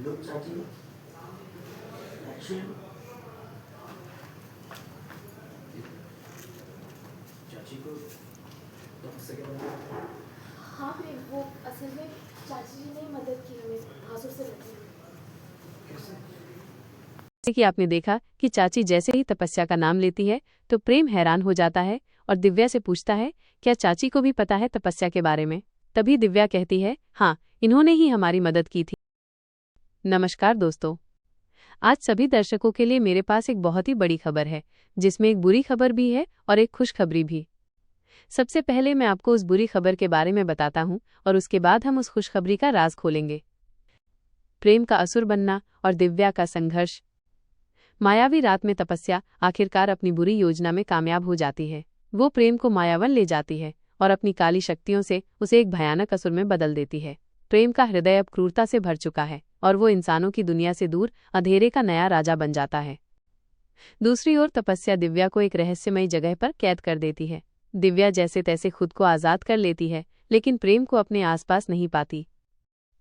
Look, चाची, action. चाची को तपस्या के बारे में हाँ प्रेम, वो असल में चाची जी ने मदद की हमें आंसू से लड़ने में। कैसे? जैसे कि आपने देखा कि चाची जैसे ही तपस्या का नाम लेती है तो प्रेम हैरान हो जाता है और दिव्या से पूछता है, क्या चाची को भी पता है तपस्या के बारे में? तभी दिव्या कहती है, हाँ, इन्होंने ही हमारी मदद की थी। नमस्कार दोस्तों, आज सभी दर्शकों के लिए मेरे पास एक बहुत ही बड़ी खबर है, जिसमें एक बुरी खबर भी है और एक खुशखबरी भी। सबसे पहले मैं आपको उस बुरी खबर के बारे में बताता हूँ और उसके बाद हम उस खुशखबरी का राज खोलेंगे। प्रेम का असुर बनना और दिव्या का संघर्ष। मायावी रात में तपस्या आखिरकार अपनी बुरी योजना में कामयाब हो जाती है। वो प्रेम को मायावन ले जाती है और अपनी काली शक्तियों से उसे एक भयानक असुर में बदल देती है। प्रेम का हृदय अब क्रूरता से भर चुका है और वो इंसानों की दुनिया से दूर अंधेरे का नया राजा बन जाता है। दूसरी ओर तपस्या दिव्या को एक रहस्यमयी जगह पर कैद कर देती है। दिव्या जैसे तैसे खुद को आज़ाद कर लेती है, लेकिन प्रेम को अपने आसपास नहीं पाती।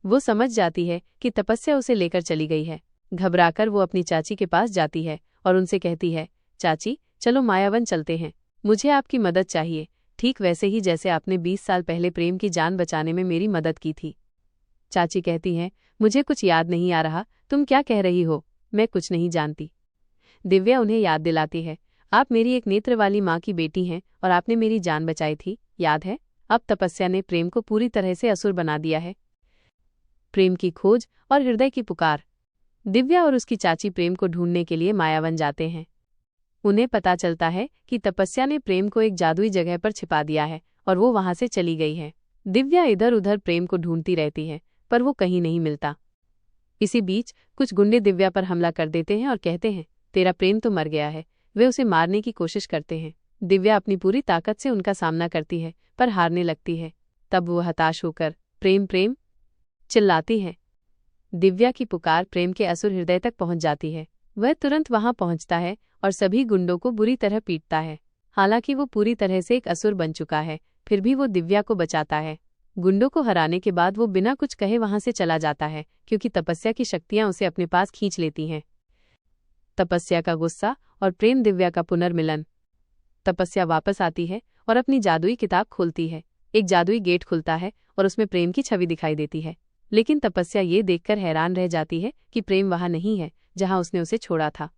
वो समझ जाती है कि तपस्या उसे लेकर चली गई है। घबराकर वो अपनी चाची के पास जाती है और उनसे कहती है, चाची, चलो मायावन चलते हैं, मुझे आपकी मदद चाहिए, ठीक वैसे ही जैसे आपने 20 साल पहले प्रेम की जान बचाने में मेरी मदद की थी। चाची कहती हैं, मुझे कुछ याद नहीं आ रहा, तुम क्या कह रही हो? मैं कुछ नहीं जानती। दिव्या उन्हें याद दिलाती है, आप मेरी एक नेत्र वाली माँ की बेटी हैं और आपने मेरी जान बचाई थी, याद है? अब तपस्या ने प्रेम को पूरी तरह से असुर बना दिया है। प्रेम की खोज और हृदय की पुकार। दिव्या और उसकी चाची प्रेम को ढूंढने के लिए मायावन जाते हैं। उन्हें पता चलता है कि तपस्या ने प्रेम को एक जादुई जगह पर छिपा दिया है और वो वहां से चली गई है। दिव्या इधर उधर प्रेम को ढूंढती रहती है, पर वो कहीं नहीं मिलता। इसी बीच कुछ गुंडे दिव्या पर हमला कर देते हैं और कहते हैं, तेरा प्रेम तो मर गया है। वे उसे मारने की कोशिश करते हैं। दिव्या अपनी पूरी ताकत से उनका सामना करती है, पर हारने लगती है। तब वो हताश होकर प्रेम प्रेम चिल्लाती है। दिव्या की पुकार प्रेम के असुर हृदय तक पहुंच जाती है। वह तुरंत वहां पहुंचता है और सभी गुंडों को बुरी तरह पीटता है। हालांकि वो पूरी तरह से एक असुर बन चुका है, फिर भी वो दिव्या को बचाता है। गुंडों को हराने के बाद वो बिना कुछ कहे वहां से चला जाता है, क्योंकि तपस्या की शक्तियां उसे अपने पास खींच लेती हैं। तपस्या का गुस्सा और प्रेम दिव्या का पुनर्मिलन। तपस्या वापस आती है और अपनी जादुई किताब खोलती है। एक जादुई गेट खुलता है और उसमें प्रेम की छवि दिखाई देती है। लेकिन तपस्या ये देखकर हैरान रह जाती है कि प्रेम वहां नहीं है जहां उसने उसे छोड़ा था।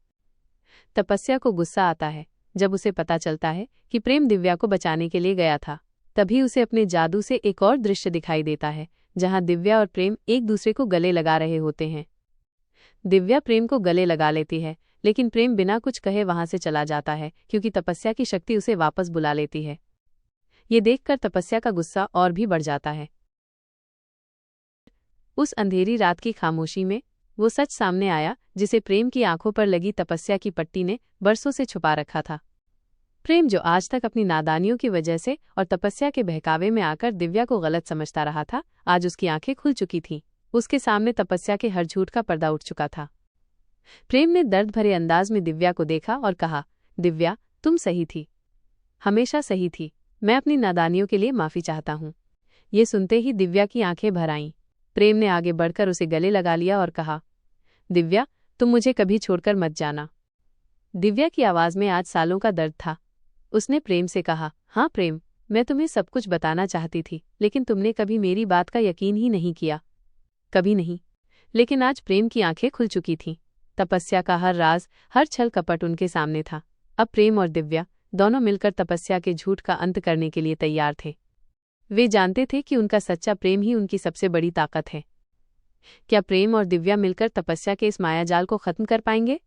तपस्या को गुस्सा आता है जब उसे पता चलता है कि प्रेम दिव्या को बचाने के लिए गया था। तभी उसे अपने जादू से एक और दृश्य दिखाई देता है, जहां दिव्या और प्रेम एक दूसरे को गले लगा रहे होते हैं। दिव्या प्रेम को गले लगा लेती है, लेकिन प्रेम बिना कुछ कहे वहां से चला जाता है, क्योंकि तपस्या की शक्ति उसे वापस बुला लेती है। ये देखकर तपस्या का गुस्सा और भी बढ़ जाता है। उस अंधेरी रात की खामोशी में वो सच सामने आया जिसे प्रेम की आंखों पर लगी तपस्या की पट्टी ने बरसों से छुपा रखा था। प्रेम जो आज तक अपनी नादानियों की वजह से और तपस्या के बहकावे में आकर दिव्या को गलत समझता रहा था, आज उसकी आंखें खुल चुकी थीं। उसके सामने तपस्या के हर झूठ का पर्दा उठ चुका था। प्रेम ने दर्द भरे अंदाज में दिव्या को देखा और कहा, दिव्या, तुम सही थी, हमेशा सही थी। मैं अपनी नादानियों के लिए माफी चाहता हूँ। ये सुनते ही दिव्या की आंखें भर आईं। प्रेम ने आगे बढ़कर उसे गले लगा लिया और कहा, दिव्या, तुम मुझे कभी छोड़कर मत जाना। दिव्या की आवाज में आज सालों का दर्द था। उसने प्रेम से कहा, हाँ प्रेम, मैं तुम्हें सब कुछ बताना चाहती थी, लेकिन तुमने कभी मेरी बात का यकीन ही नहीं किया, कभी नहीं। लेकिन आज प्रेम की आंखें खुल चुकी थीं। तपस्या का हर राज, हर छल कपट उनके सामने था। अब प्रेम और दिव्या दोनों मिलकर तपस्या के झूठ का अंत करने के लिए तैयार थे। वे जानते थे कि उनका सच्चा प्रेम ही उनकी सबसे बड़ी ताकत है। क्या प्रेम और दिव्या मिलकर तपस्या के इस मायाजाल को खत्म कर पाएंगे?